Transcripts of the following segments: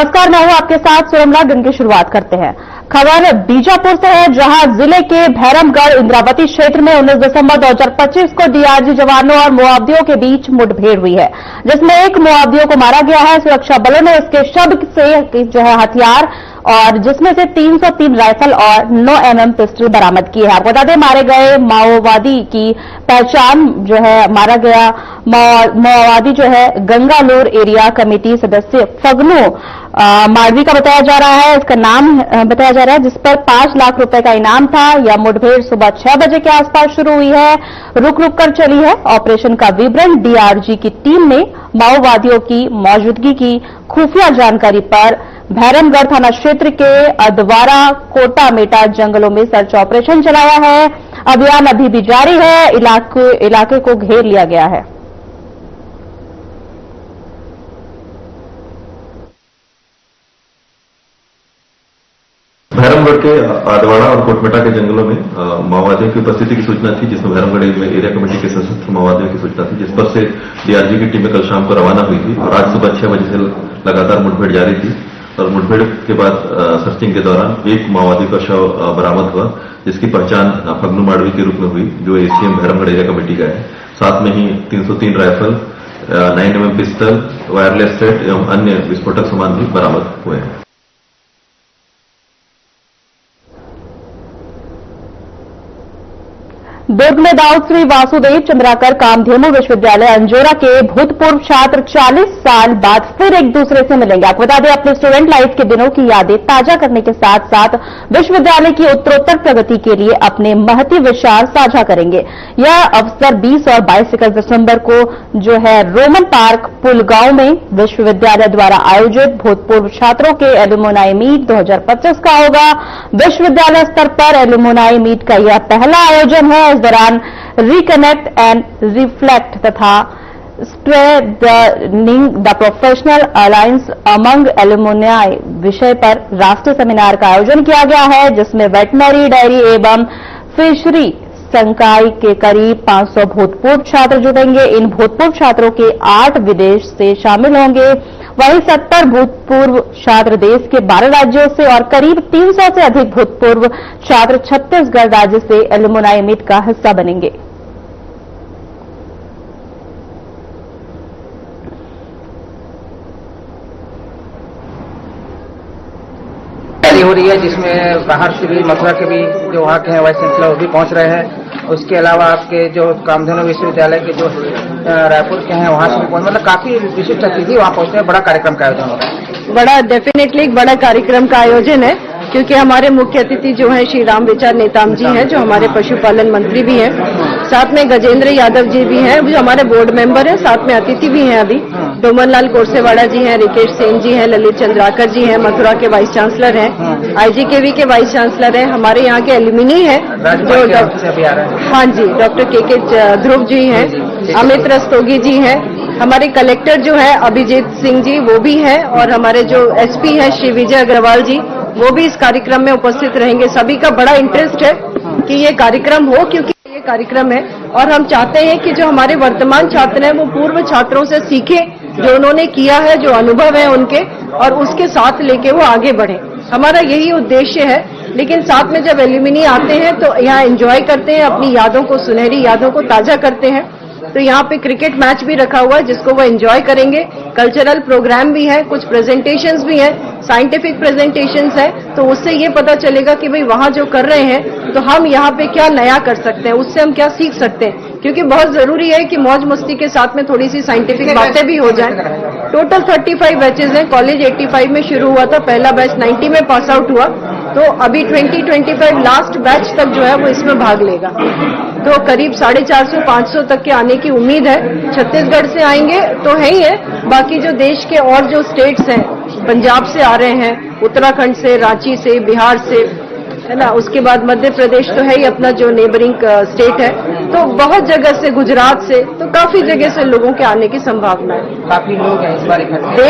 नमस्कार, मैं हूं आपके साथ सुरमला। दिन की शुरुआत करते हैं। खबर बीजापुर से है, जहां जिले के भैरमगढ़ इंद्रावती क्षेत्र में 19 दिसंबर 2025 को डीआरजी जवानों और माओवादियों के बीच मुठभेड़ हुई है, जिसमें एक माओवादियों को मारा गया है। सुरक्षा बलों ने उसके शव से जो है हथियार और जिसमें से 303 राइफल और 9 mm पिस्टल बरामद की है। आपको बता दें, मारे गए माओवादी की पहचान जो है मारा गया माओवादी जो है गंगालोर एरिया कमेटी सदस्य फगनू माडवी का बताया जा रहा है। इसका नाम बताया जा रहा है, जिस पर 5 लाख रुपए का इनाम था। यह मुठभेड़ सुबह 6 बजे के आसपास शुरू हुई है, रुक रुक कर चली है। ऑपरेशन का विवरण डीआरजी की टीम ने माओवादियों की मौजूदगी की खुफिया जानकारी पर भैरमगढ़ थाना क्षेत्र के अदवारा कोटा मेटा जंगलों में सर्च ऑपरेशन चलाया है। अभियान अभी भी जारी है। इलाके को घेर लिया गया है। भैरमगढ़ के आदवाड़ा और कोटमेटा के जंगलों में माओवादियों की उपस्थिति की सूचना थी, जिसमें भैरमगढ़ एरिया कमेटी के सशस्त्र माओवादियों की सूचना थी, जिस पर से डीआरजी की टीमें कल शाम को रवाना हुई थी और आज सुबह 6 बजे से लगातार मुठभेड़ जारी थी। और मुठभेड़ के बाद सर्चिंग के दौरान एक माओवादी का शव बरामद हुआ, जिसकी पहचान फगनू माडवी के रूप में हुई, जो एसीएम भैरमगढ़ एरिया कमेटी का है। साथ में ही 303 rifle, 9 mm pistol, wireless set एवं अन्य विस्फोटक सामान भी बरामद हुए हैं। दुर्ग में दाऊद श्री वासुदेव चंद्राकर कामधेनु विश्वविद्यालय अंजोरा के भूतपूर्व छात्र 40 साल बाद फिर एक दूसरे से मिलेंगे। आपको बता दें, अपने स्टूडेंट लाइफ के दिनों की यादें ताजा करने के साथ साथ विश्वविद्यालय की उत्तरोत्तर प्रगति के लिए अपने महती विचार साझा करेंगे। यह अवसर 20 और 22 दिसंबर को जो है रोमन पार्क पुलगांव में विश्वविद्यालय द्वारा आयोजित भूतपूर्व छात्रों के एलुमनाई मीट 2025 का होगा। विश्वविद्यालय स्तर पर एलुमनाई मीट का यह पहला आयोजन है। इस दौरान रिकनेक्ट एंड रिफ्लेक्ट तथा strengthening the professional alliance among alumni विषय पर राष्ट्रीय सेमिनार का आयोजन किया गया है, जिसमें वेटनरी, डेयरी एवं फिशरी संकाय के करीब 500 भूतपूर्व छात्र जुड़ेंगे। इन भूतपूर्व छात्रों के 8 विदेश से शामिल होंगे, वहीं 70 भूतपूर्व छात्र देश के 12 राज्यों से और करीब 300 से अधिक भूतपूर्व छात्र छत्तीसगढ़ राज्य से एलुमनाई मीट का हिस्सा बनेंगे। हो रही है, जिसमें बाहर से भी मथुरा के भी जो वहाँ के हैं वाइस चांसलर वो भी पहुँच रहे हैं। उसके अलावा आपके जो कामधेनु विश्वविद्यालय के जो रायपुर के हैं वहाँ से भी मतलब काफी विशिष्ट अतिथि वहाँ पहुँचते हैं। बड़ा कार्यक्रम का आयोजन हो रहा है। बड़ा डेफिनेटली एक बड़ा कार्यक्रम का आयोजन है, क्योंकि हमारे मुख्य अतिथि जो है श्री राम विचार नेताम जी हैं, जो हमारे पशुपालन मंत्री भी हैं। साथ में गजेंद्र यादव जी भी हैं, जो हमारे बोर्ड मेंबर हैं। साथ में अतिथि भी हैं अभी डोमन लाल कोरसेवाड़ा जी हैं, रिकेश सेन जी हैं, ललित चंद्राकर जी हैं, मथुरा के वाइस चांसलर हैं, आईजीकेवी के वाइस चांसलर हैं, हमारे यहाँ के एल्यूमिनी हैं जो हाँ जी डॉक्टर के ध्रुव जी हैं, अमित रस्तोगी जी हैं, हमारे कलेक्टर जो है अभिजीत सिंह जी वो भी हैं, और हमारे जो एसपी हैं श्री विजय अग्रवाल जी वो भी इस कार्यक्रम में उपस्थित रहेंगे। सभी का बड़ा इंटरेस्ट है कि ये कार्यक्रम हो, क्योंकि ये कार्यक्रम है और हम चाहते हैं कि जो हमारे वर्तमान छात्र हैं वो पूर्व छात्रों से सीखें, जो उन्होंने किया है, जो अनुभव है उनके, और उसके साथ लेके वो आगे बढ़े। हमारा यही उद्देश्य है। लेकिन साथ में जब एल्यूमिनी आते हैं तो यहाँ एंजॉय करते हैं, अपनी यादों को, सुनहरी यादों को ताजा करते हैं। तो यहाँ पे क्रिकेट मैच भी रखा हुआ है जिसको वो एंजॉय करेंगे। कल्चरल प्रोग्राम भी है, कुछ प्रेजेंटेशंस भी हैं, साइंटिफिक प्रेजेंटेशंस है, तो उससे ये पता चलेगा कि भाई वहाँ जो कर रहे हैं तो हम यहाँ पे क्या नया कर सकते हैं, उससे हम क्या सीख सकते हैं। क्योंकि बहुत जरूरी है कि मौज मस्ती के साथ में थोड़ी सी साइंटिफिक बातें भी हो जाएं। टोटल 35 बैचेज हैं। कॉलेज 85 में शुरू हुआ था, पहला बैच 90 में पास आउट हुआ, तो अभी 2025 लास्ट बैच तक जो है वो इसमें भाग लेगा। तो करीब 450-500 तक के आने की उम्मीद है। छत्तीसगढ़ से आएंगे तो है ही है, बाकी जो देश के और जो स्टेट्स हैं, पंजाब से आ रहे हैं, उत्तराखंड से, रांची से, बिहार से, है ना। उसके बाद मध्य प्रदेश तो है ही अपना जो नेबरिंग स्टेट है, तो बहुत जगह से, गुजरात से, तो काफी जगह से लोगों के आने की संभावना है। काफी लोग हैं इस बार इकट्ठे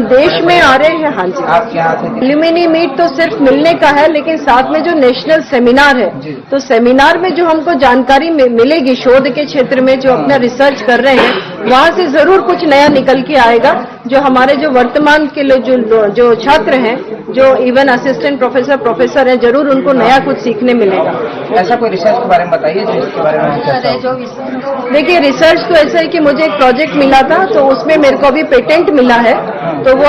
देश में आ रहे हैं। हाँ जी, आपके यहाँ से एल्यूमिनी मीट तो सिर्फ मिलने का है, लेकिन साथ में जो नेशनल सेमिनार है, तो सेमिनार में जो हमको जानकारी मिलेगी शोध के क्षेत्र में, जो अपना रिसर्च कर रहे हैं, वहाँ से जरूर कुछ नया निकल के आएगा। जो हमारे जो वर्तमान के जो छात्र हैं, जो इवन असिस्टेंट प्रोफेसर हैं, जरूर उनको नया कुछ सीखने मिलेगा। ऐसा कोई रिसर्च के बारे में बताइए जिसके बारे में चर्चा हो। देखिए, रिसर्च तो ऐसा है कि मुझे एक प्रोजेक्ट मिला था, तो उसमें मेरे को अभी पेटेंट मिला है। तो वो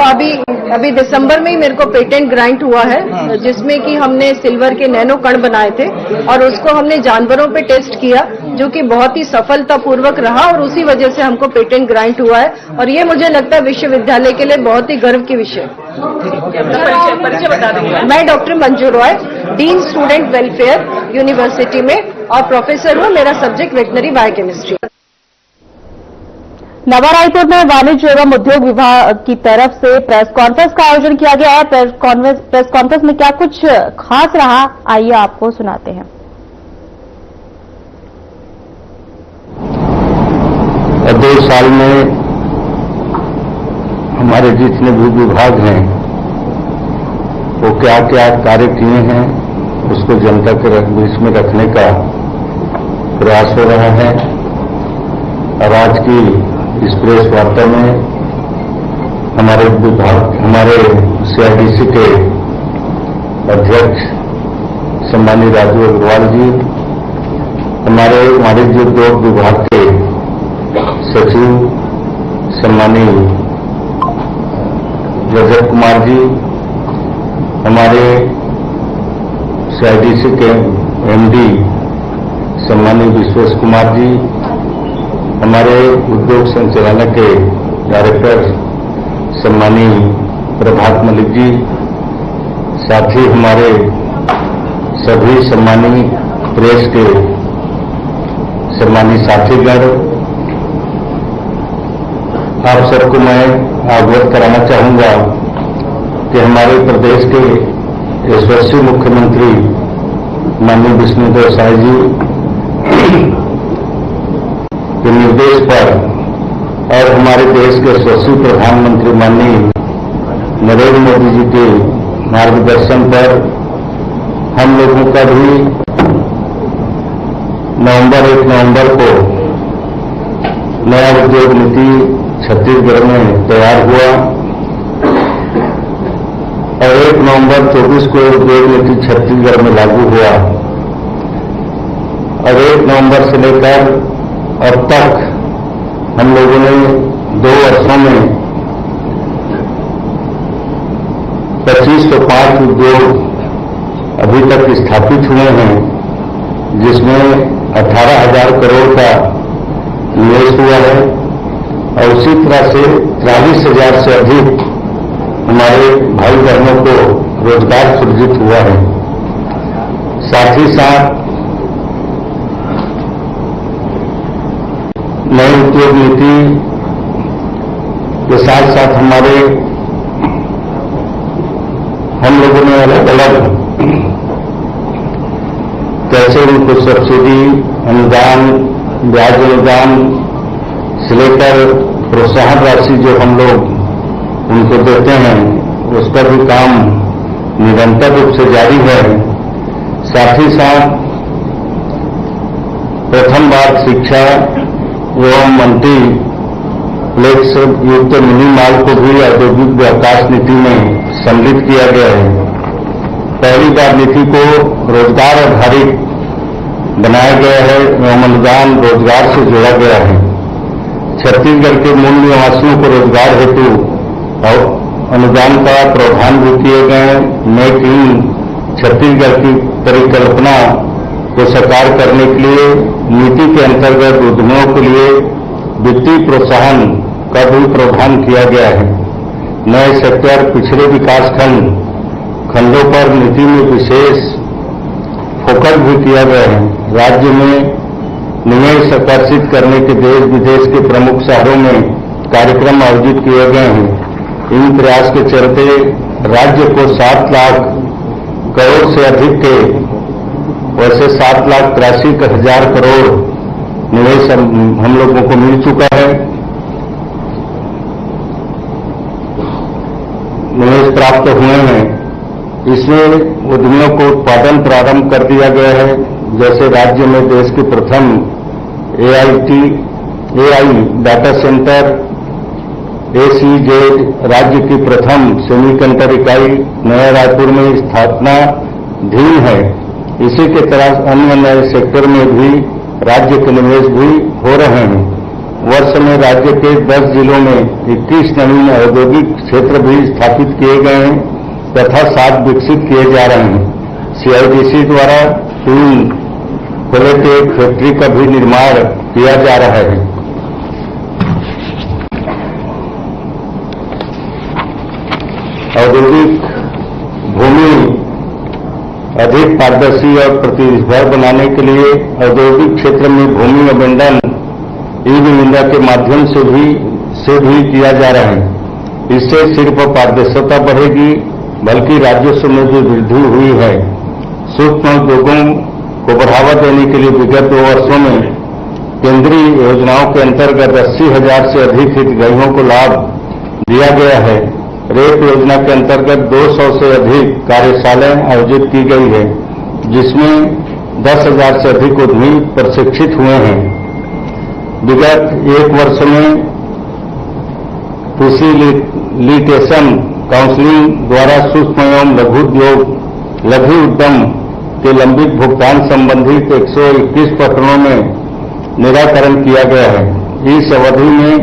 अभी दिसंबर में ही मेरे को पेटेंट ग्रांट हुआ है, जिसमें कि हमने सिल्वर के नैनो कण बनाए थे और उसको हमने जानवरों पे टेस्ट किया, जो कि बहुत ही सफलतापूर्वक रहा और उसी वजह से हमको पेटेंट ग्रांट हुआ है। और ये मुझे लगता है विश्वविद्यालय के लिए बहुत ही गर्व की विषय। परिचय बता देंगे। मैं doctor Manju Roy, dean student welfare university में और प्रोफेसर हूँ। मेरा सब्जेक्ट वेटनरी बायोकेमिस्ट्री। नवा रायपुर में वाणिज्य एवं उद्योग विभाग की तरफ से प्रेस कॉन्फ्रेंस का आयोजन किया गया है। प्रेस कॉन्फ्रेंस में क्या कुछ खास रहा, आइए आपको सुनाते हैं। और 2 साल में हमारे जितने भी विभाग हैं वो क्या क्या कार्य किए हैं, उसको जनता के बीच में रखने का प्रयास हो रहा है। और आज की इस प्रेस वार्ता में हमारे विभाग, हमारे CIDC के अध्यक्ष सम्मानित राजू अग्रवाल जी, हमारे वाणिज्य उद्योग विभाग के सचिव सम्मानित रजत कुमार जी, हमारे CIDC के MD सम्मानित विश्वेश कुमार जी, हमारे उद्योग संचालनालय के डायरेक्टर सम्मानित प्रभात मलिक जी, साथ ही हमारे सभी सम्मानित प्रेस के सम्मानित साथीगण, आप सबको मैं अवगत कराना चाहूंगा कि हमारे प्रदेश के यशस्वी मुख्यमंत्री माननीय विष्णुदेव साय जी के निर्देश पर और हमारे देश के यशस्वी प्रधानमंत्री माननीय नरेंद्र मोदी जी के मार्गदर्शन पर हम लोगों का भी 1 नवंबर को नया उद्योग नीति छत्तीसगढ़ में तैयार हुआ और 1 नवंबर 24 को उद्योग नीति छत्तीसगढ़ में लागू हुआ और 1 नवंबर से लेकर अब तक हम लोगों ने 2 वर्षों में 2505 उद्योग अभी तक स्थापित हुए हैं, जिसमें 18,000 करोड़ का निवेश हुआ है और उसी तरह से 43,000 से अधिक हमारे भाई बहनों को रोजगार सृजित हुआ है। साथ ही साथ नई उद्योग नीति के साथ साथ हम लोगों ने अलग अलग कैसे उनको सब्सिडी, अनुदान, ब्याज अनुदान से लेकर प्रोत्साहन राशि जो हम लोग उनको देते हैं, उसका भी काम निरंतर रूप से जारी है। साथ ही साथ प्रथम बार शिक्षा एवं मल्टीप्लेक्स युक्त मिनी माल को भी औद्योगिक विकास नीति में सम्मिलित किया गया है। पहली बार नीति को रोजगार आधारित बनाया गया है एवं अनुदान रोजगार से जोड़ा गया है। छत्तीसगढ़ के मूल निवासियों को रोजगार हेतु और अनुदान का प्रावधान भी किए गए। मेक इन छत्तीसगढ़ की परिकल्पना को साकार करने के लिए नीति के अंतर्गत उद्यमियों के लिए वित्तीय प्रोत्साहन का भी प्रावधान किया गया है। नए सेक्टर, पिछड़े विकास खंडों पर नीति में विशेष फोकस भी किया गया है। राज्य में निवेश आकर्षित करने के देश विदेश के प्रमुख शहरों में कार्यक्रम आयोजित किए गए हैं। इन प्रयास के चलते राज्य को 7 लाख करोड़ से अधिक के वैसे 7,83,000 करोड़ निवेश हम लोगों को मिल चुका है। निवेश प्राप्त हुए हैं। इसमें उद्यमियों को उत्पादन प्रारंभ कर दिया गया है। जैसे राज्य में देश के प्रथम AI डाटा सेंटर, ACZ राज्य की प्रथम सेमीकंडक्टर इकाई नया रायपुर में स्थापनाधीन है। इसी के तरह अन्य नए सेक्टर में भी राज्य के निवेश भी हो रहे हैं। वर्ष में राज्य के 10 जिलों में 21 नवीन औद्योगिक क्षेत्र भी स्थापित किए गए हैं तथा 7 विकसित किए जा रहे हैं। CIDC द्वारा 3 कोलेटेक फैक्ट्री का भी निर्माण किया जा रहा है। औद्योगिक भूमि अधिक पारदर्शी और प्रतिस्पर्धा बनाने के लिए औद्योगिक क्षेत्र में भूमि आवंटन ई-विनिमय के माध्यम से भी किया जा रहा है। इससे सिर्फ पारदर्शिता बढ़ेगी बल्कि राजस्व में भी वृद्धि हुई है। सूक्ष्म उद्योगों को बढ़ावा देने के लिए विगत 2 वर्षों में केंद्रीय योजनाओं के अंतर्गत 80,000 से अधिक हितग्राहियों को लाभ दिया गया है। रेप योजना के अंतर्गत 200 से अधिक कार्यशालाएं आयोजित की गई है, जिसमें 10,000 से अधिक उद्यमी प्रशिक्षित हुए हैं। विगत 1 वर्ष में फैसिलिटेशन काउंसिलिंग द्वारा सूक्ष्म एवं लघु उद्यम के लंबित भुगतान संबंधित 121 प्रकरणों में निराकरण किया गया है। इस अवधि में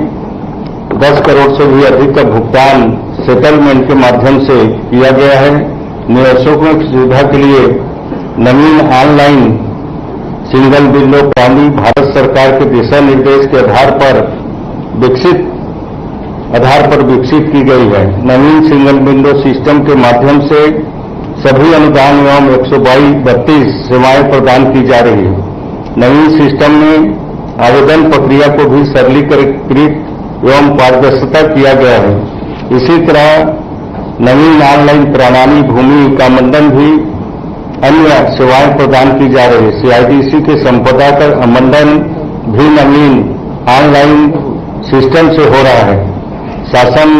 10 करोड़ से भी अधिक का भुगतान सेटलमेंट के माध्यम से किया गया है। निवेशकों की सुविधा के लिए नवीन ऑनलाइन सिंगल विंडो प्रणाली भारत सरकार के दिशा निर्देश के आधार पर विकसित की गई है। नवीन सिंगल विंडो सिस्टम के माध्यम से सभी अनुदान एवं 132 सेवाएं प्रदान की जा रही है। नवीन सिस्टम में आवेदन प्रक्रिया को भी सरलीकृत एवं पारदर्शिता किया गया है। इसी तरह नवीन ऑनलाइन प्रणाली भूमि का मंडन भी अन्य सेवाएं प्रदान की जा रही है। CIDC के संपदा का मंडन भी नवीन ऑनलाइन सिस्टम से हो रहा है। शासन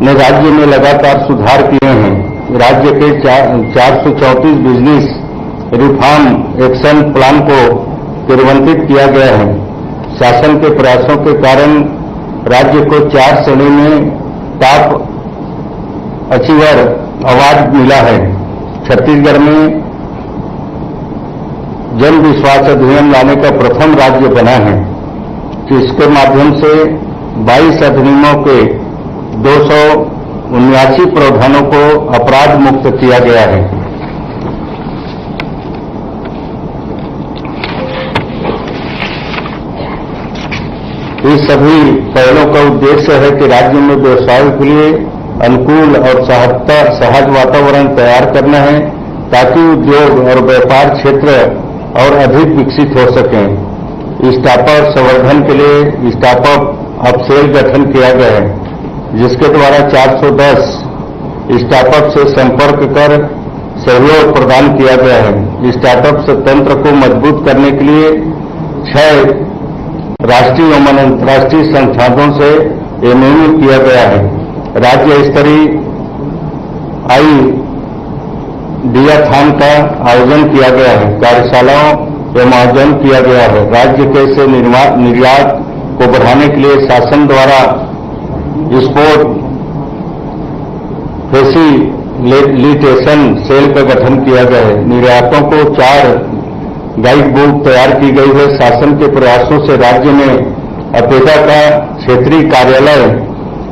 ने राज्य में लगातार सुधार किए हैं। राज्य के 434 बिजनेस रिफॉर्म एक्शन प्लान को क्रियान्वित किया गया है। शासन के प्रयासों के कारण राज्य को 4 श्रेणी में टॉप अचीवर अवार्ड मिला है। छत्तीसगढ़ में जन विश्वास अधिनियम लाने का प्रथम राज्य बना है। इसके माध्यम से 22 अधिनियमों के 279 प्रावधानों को अपराध मुक्त किया गया है। इस सभी पहलों का उद्देश्य है कि राज्य में व्यवसायों के लिए अनुकूल और सहज वातावरण तैयार करना है, ताकि उद्योग और व्यापार क्षेत्र और अधिक विकसित हो सकें। स्टार्टअप संवर्धन के लिए स्टार्टअप अपसेल गठन किया गया है, जिसके द्वारा 410 स्टार्टअप से संपर्क कर सहयोग प्रदान किया गया है। स्टार्टअप तंत्र को मजबूत करने के लिए 6 राष्ट्रीय एवं अंतर्राष्ट्रीय संस्थानों से MOU किया गया है। राज्य स्तरीय आइडियाथॉन का आयोजन किया गया है। कार्यशालाओं एवं आयोजन किया गया है। राज्य के से निर्यात को बढ़ाने के लिए शासन द्वारा एक्सपोर्ट फैसिलिटेशन सेल का गठन किया गया है। निर्यातों को 4 गाइड बुक तैयार की गई है। शासन के प्रयासों से राज्य में अपेडा का क्षेत्रीय कार्यालय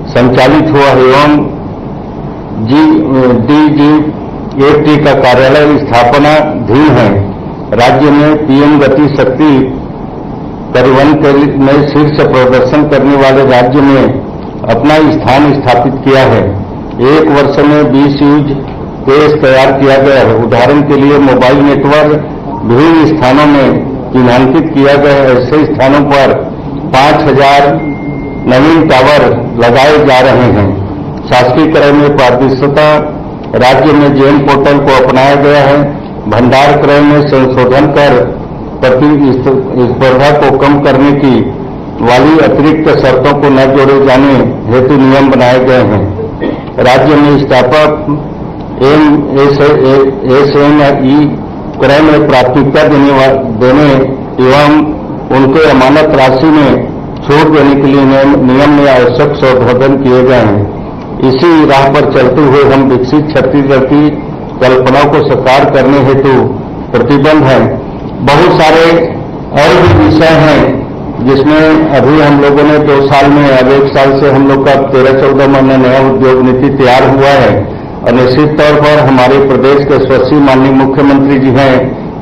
संचालित हुआ एवं DGFT का कार्यालय स्थापनाधीन है। राज्य में PM गति शक्ति परिवहन में शीर्ष प्रदर्शन करने वाले राज्य में अपना स्थान स्थापित किया है। 1 वर्ष में 20 यूज केस तैयार किया गया है। उदाहरण के लिए मोबाइल नेटवर्क विभिन्न स्थानों में चिन्हांकित किया गया है। ऐसे स्थानों पर 5000 नवीन टावर लगाए जा रहे हैं। शासकीय क्रय में पारदर्शिता, राज्य में जेम पोर्टल को अपनाया गया है। भंडार क्रय में संशोधन कर प्रतिस्पर्धा को कम करने की वाली अतिरिक्त शर्तों को न जोड़े जाने हेतु नियम बनाए गए हैं। राज्य में स्टार्टअप एमएसएमई क्रय में प्राथमिकता देने एवं उनके अमानत राशि में छूट देने के लिए नियम में आवश्यक संशोधन किए गए हैं। इसी राह पर चलते हुए हम विकसित छत्तीसगढ़ की कल्पना को साकार करने हेतु प्रतिबद्ध हैं। बहुत सारे और भी विषय हैं जिसमें अभी हम लोगों ने 2 साल में, अब 1 साल से हम लोग का 13-14 महीने नया उद्योग नीति तैयार हुआ है और निश्चित तौर पर हमारे प्रदेश के यशस्वी माननीय मुख्यमंत्री जी हैं,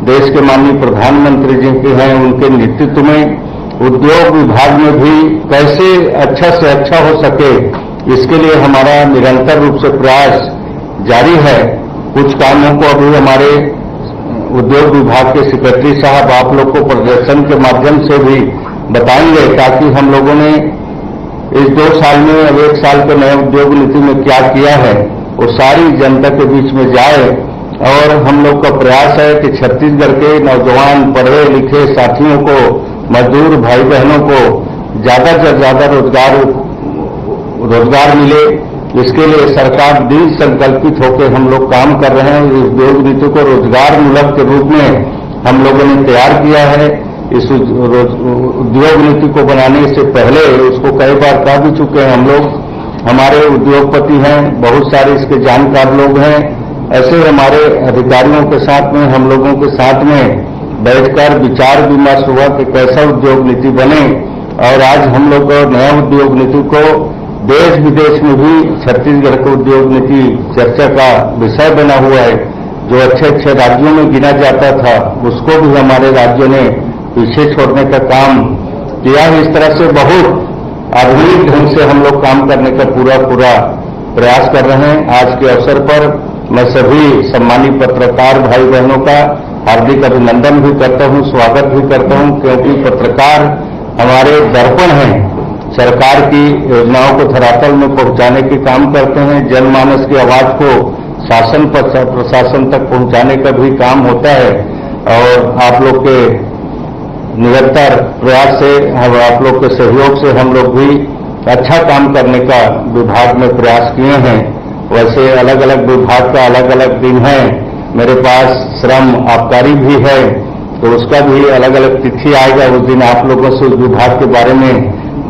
देश के माननीय प्रधानमंत्री जी के हैं, उनके नेतृत्व में उद्योग विभाग में भी कैसे अच्छा से अच्छा हो सके इसके लिए हमारा निरंतर रूप से प्रयास जारी है। कुछ कामों को अभी हमारे उद्योग विभाग के सेक्रेटरी साहब आप लोग को प्रदर्शन के माध्यम से भी बताएंगे, ताकि हम लोगों ने इस 2 साल में, अब 1 साल के नए उद्योग नीति में क्या किया है वो सारी जनता के बीच में जाए। और हम लोग का प्रयास है कि छत्तीसगढ़ के नौजवान पढ़े लिखे साथियों को, मजदूर भाई बहनों को ज्यादा से ज्यादा रोजगार मिले। इसके लिए सरकार दृढ़ संकल्पित होकर हम लोग काम कर रहे हैं। इस उद्योग नीति को रोजगार मूलक के रूप में हम लोगों ने तैयार किया है। इस उद्योग नीति को बनाने से पहले उसको कई बार कह भी चुके हैं हम लोग। हमारे उद्योगपति हैं, बहुत सारे इसके जानकार लोग हैं। ऐसे हमारे अधिकारियों के साथ में, हम लोगों के साथ में बैठकर विचार विमर्श हुआ कि कैसा उद्योग नीति बने। और आज हम लोग नया उद्योग नीति को देश विदेश में भी छत्तीसगढ़ का उद्योग नीति चर्चा का विषय बना हुआ है। जो अच्छे अच्छे राज्यों में गिना जाता था उसको भी हमारे राज्य ने पीछे छोड़ने का काम किया। इस तरह से बहुत आधुनिक ढंग से हम लोग काम करने का पूरा प्रयास कर रहे हैं। आज के अवसर पर मैं सभी सम्मानित पत्रकार भाई बहनों का हार्दिक अभिनंदन भी करता हूं, स्वागत भी करता हूं, क्योंकि पत्रकार हमारे दर्पण हैं। सरकार की योजनाओं को धरातल में पहुंचाने के काम करते हैं। जनमानस की आवाज को शासन प्रशासन तक पहुंचाने का भी काम होता है। और आप लोग के निरंतर प्रयास से, आप लोग के सहयोग से हम लोग भी अच्छा काम करने का विभाग में प्रयास किए हैं। वैसे अलग अलग विभाग का अलग अलग दिन है। मेरे पास श्रम आबकारी भी है, तो उसका भी अलग अलग तिथि आएगा। उस दिन आप लोगों से उस विभाग के बारे में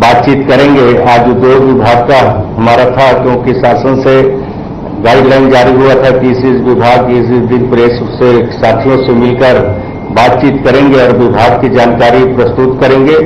बातचीत करेंगे। आज उद्योग विभाग का हमारा था, क्योंकि शासन से गाइडलाइन जारी हुआ था कि इस विभाग की इस दिन प्रेस से साथियों से मिलकर बातचीत करेंगे और विभाग की जानकारी प्रस्तुत करेंगे।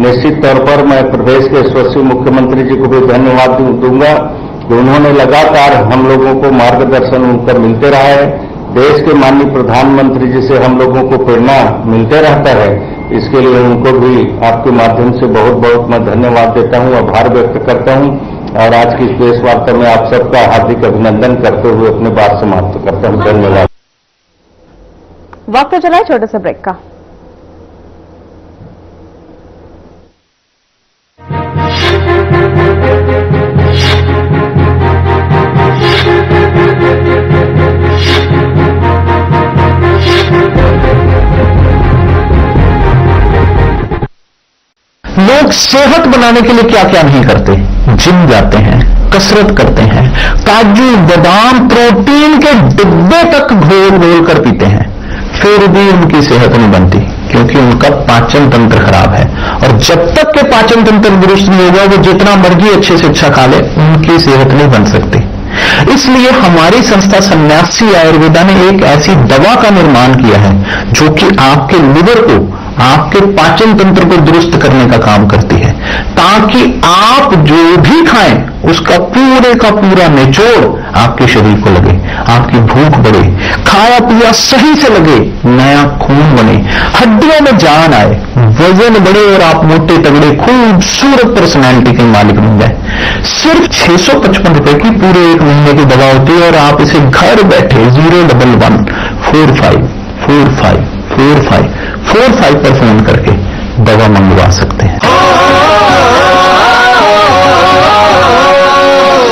निश्चित तौर पर मैं प्रदेश के यशस्वी मुख्यमंत्री जी को भी धन्यवाद दूंगा कि उन्होंने लगातार हम लोगों को मार्गदर्शन उनका मिलते रहा है। देश के माननीय प्रधानमंत्री जी से हम लोगों को प्रेरणा मिलते रहता है। इसके लिए उनको भी आपके माध्यम से बहुत बहुत मैं धन्यवाद देता हूं, आभार व्यक्त करता हूं। और आज की इस प्रेस वार्ता में आप सबका हार्दिक अभिनंदन करते हुए अपनी बात समाप्त करता हूं। धन्यवाद। वक्त चला है छोटे से ब्रेक का। लोग सेहत बनाने के लिए क्या क्या नहीं करते। जिम जाते हैं, कसरत करते हैं, काजू बादाम प्रोटीन के डिब्बे तक घोल घोल कर पीते हैं, फिर भी उनकी सेहत नहीं बनती, क्योंकि उनका पाचन तंत्र खराब है। और जब तक के पाचन तंत्र दुरुस्त नहीं होगा, वो जितना मर्जी अच्छे से अच्छा खा ले, उनकी सेहत नहीं बन सकती। इसलिए हमारी संस्था सन्यासी आयुर्वेदा ने एक ऐसी दवा का निर्माण किया है जो कि आपके लिवर को, आपके पाचन तंत्र को दुरुस्त करने का काम करती है, ताकि आप जो भी खाएं उसका पूरे का पूरा निचोड़ आपके शरीर को लगे, आपकी भूख बढ़े, खाया पिया सही से लगे, नया खून बने, हड्डियों में जान आए, वजन बढ़े और आप मोटे तगड़े खूबसूरत पर्सनैलिटी के मालिक बन जाए। सिर्फ 655 रुपए की पूरे 1 महीने की दवा होती है और आप इसे घर बैठे 01145454545 पर फोन करके दवा मंगवा सकते हैं।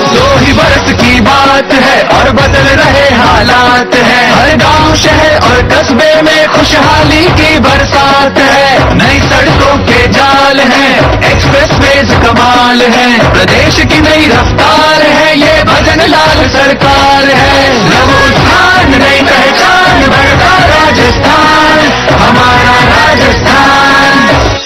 2 ही बरस की बात है और बदल रहे हालात हैं। हर गांव शहर और कस्बे में खुशहाली की बरसात कमाल है, प्रदेश की नई रफ्तार है, ये भजन लाल सरकार है। नवोत्थान नई पहचान बढ़ता राजस्थान, हमारा राजस्थान।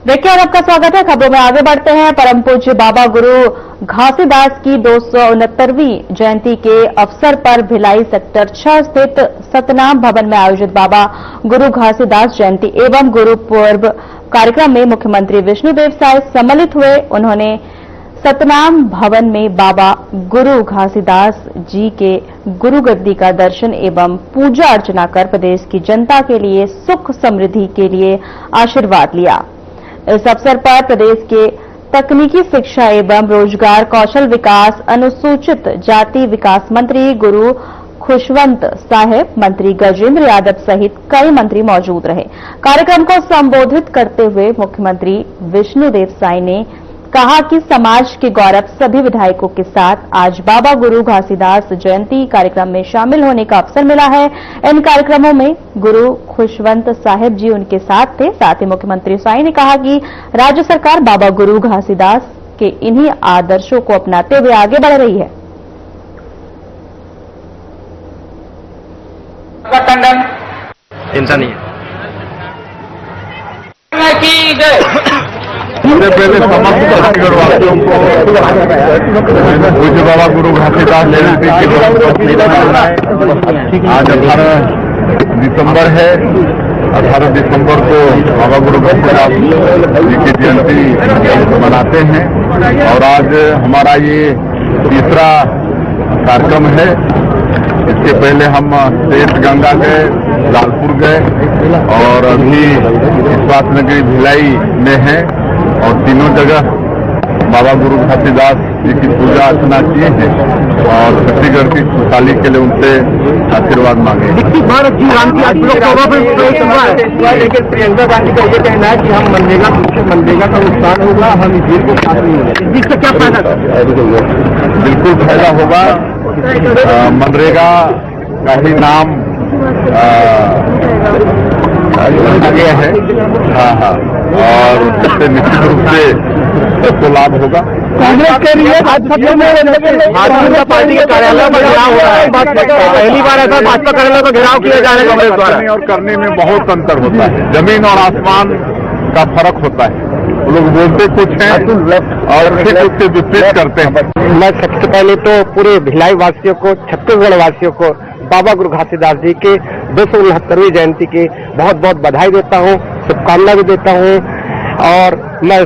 देखिए, और आपका स्वागत है। खबरों में आगे बढ़ते हैं। परम पूज्य बाबा गुरु घासीदास की 269वीं जयंती के अवसर पर भिलाई सेक्टर 6 स्थित सतनाम भवन में आयोजित बाबा गुरु घासीदास जयंती एवं गुरु पूर्व कार्यक्रम में मुख्यमंत्री विष्णुदेव साय सम्मिलित हुए। उन्होंने सतनाम भवन में बाबा गुरु घासीदास जी के गुरु गद्दी का दर्शन एवं पूजा अर्चना कर प्रदेश की जनता के लिए सुख समृद्धि के लिए आशीर्वाद लिया। इस अवसर पर प्रदेश के तकनीकी शिक्षा एवं रोजगार कौशल विकास अनुसूचित जाति विकास मंत्री गुरु खुशवंत साहेब, मंत्री गजेंद्र यादव सहित कई मंत्री मौजूद रहे। कार्यक्रम को संबोधित करते हुए मुख्यमंत्री विष्णुदेव साय ने कहा कि समाज के गौरव सभी विधायकों के साथ आज बाबा गुरु घासीदास जयंती कार्यक्रम में शामिल होने का अवसर मिला है। इन कार्यक्रमों में गुरु खुशवंत साहेब जी उनके साथ थे। साथ ही मुख्यमंत्री साय ने कहा कि राज्य सरकार बाबा गुरु घासीदास के इन्हीं आदर्शों को अपनाते हुए आगे बढ़ रही है। चिंता नहीं सबसे पहले समस्त छत्तीसगढ़ वासियों को पूज्य बाबा गुरु घासीदास जयंती की आज 18 दिसंबर है। 18 दिसंबर को बाबा गुरु घासीदास जी की जयंती मनाते हैं और आज हमारा ये तीसरा कार्यक्रम है। इसके पहले हम शेष गंगा गए, लालपुर गए और अभी इस्पात नगरी भिलाई में है और तीनों जगह बाबा गुरु घासीदास जी की पूजा अर्चना किए हैं और छत्तीसगढ़ की खुशहाली के लिए उनसे आशीर्वाद मांगे। लेकिन प्रियंका गांधी का ये कहना है कि हम मनरेगा का नुकसान होगा, हम इस बिल को पास नहीं होंगे। इससे क्या फायदा? बिल्कुल फायदा होगा। मनरेगा का ही नाम रखा गया है। हाँ, और इससे निश्चित रूप से सबको लाभ होगा। कांग्रेस के लिए भारतीय जनता पार्टी के कार्यालय पर घेराव हो रहा है। पहली बार ऐसा भाजपा कार्यालय पर घेराव किया जा रहा है कांग्रेस द्वारा। और करने में बहुत अंतर होता है, जमीन और आसमान का फर्क होता है। लोग बोलते कुछ हैं और फिर उससे विपरीत करते हैं। मैं सबसे पहले तो पूरे भिलाई वासियों को, छत्तीसगढ़ वासियों को बाबा गुरु घासीदास जी के 269वीं जयंती की बहुत बहुत बधाई देता हूँ, शुभकामना भी देता हूँ और मैं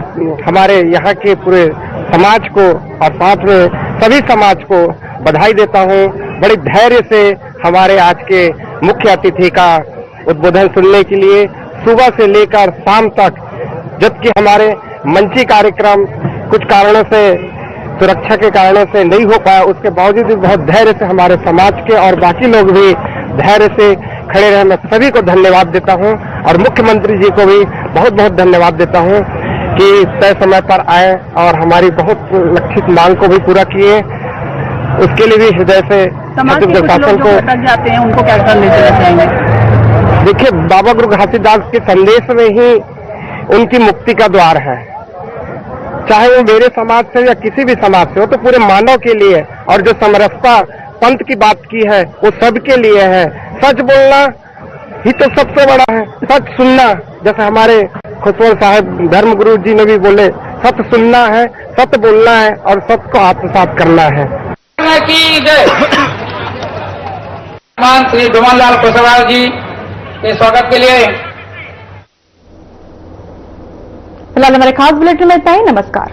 हमारे यहाँ के पूरे समाज को और साथ में सभी समाज को बधाई देता हूँ। बड़ी धैर्य से हमारे आज के मुख्य अतिथि का उद्बोधन सुनने के लिए सुबह से लेकर शाम तक, जबकि हमारे मंची कार्यक्रम कुछ कारणों से, सुरक्षा के कारणों से नहीं हो पाया, उसके बावजूद भी बहुत धैर्य से हमारे समाज के और बाकी लोग भी धैर्य से खड़े रहे। मैं सभी को धन्यवाद देता हूं और मुख्यमंत्री जी को भी बहुत बहुत धन्यवाद देता हूं कि तय समय पर आए और हमारी बहुत लक्षित मांग को भी पूरा किए। उसके लिए भी हृदय से छत्तीसगढ़ शासन को जाते हैं, उनको क्या संदेश देना चाहेंगे? देखिए, बाबा गुरु घासीदास के संदेश में ही उनकी मुक्ति का द्वार है। चाहे वो मेरे समाज से या किसी भी समाज से हो, तो पूरे मानव के लिए। और जो समरसता पंथ की बात की है वो सबके लिए है। सच बोलना ही तो सबसे बड़ा है, सच सुनना। जैसे हमारे खुशवंत साहब धर्मगुरु जी ने भी बोले, सत्य सुनना है, सत्य बोलना है और सत्य को आत्मसात करना है। श्री डोमनलाल कुशवाहा जी के स्वागत के लिए फिलहाल हमारे खास बुलेटिन में इतना ही। नमस्कार।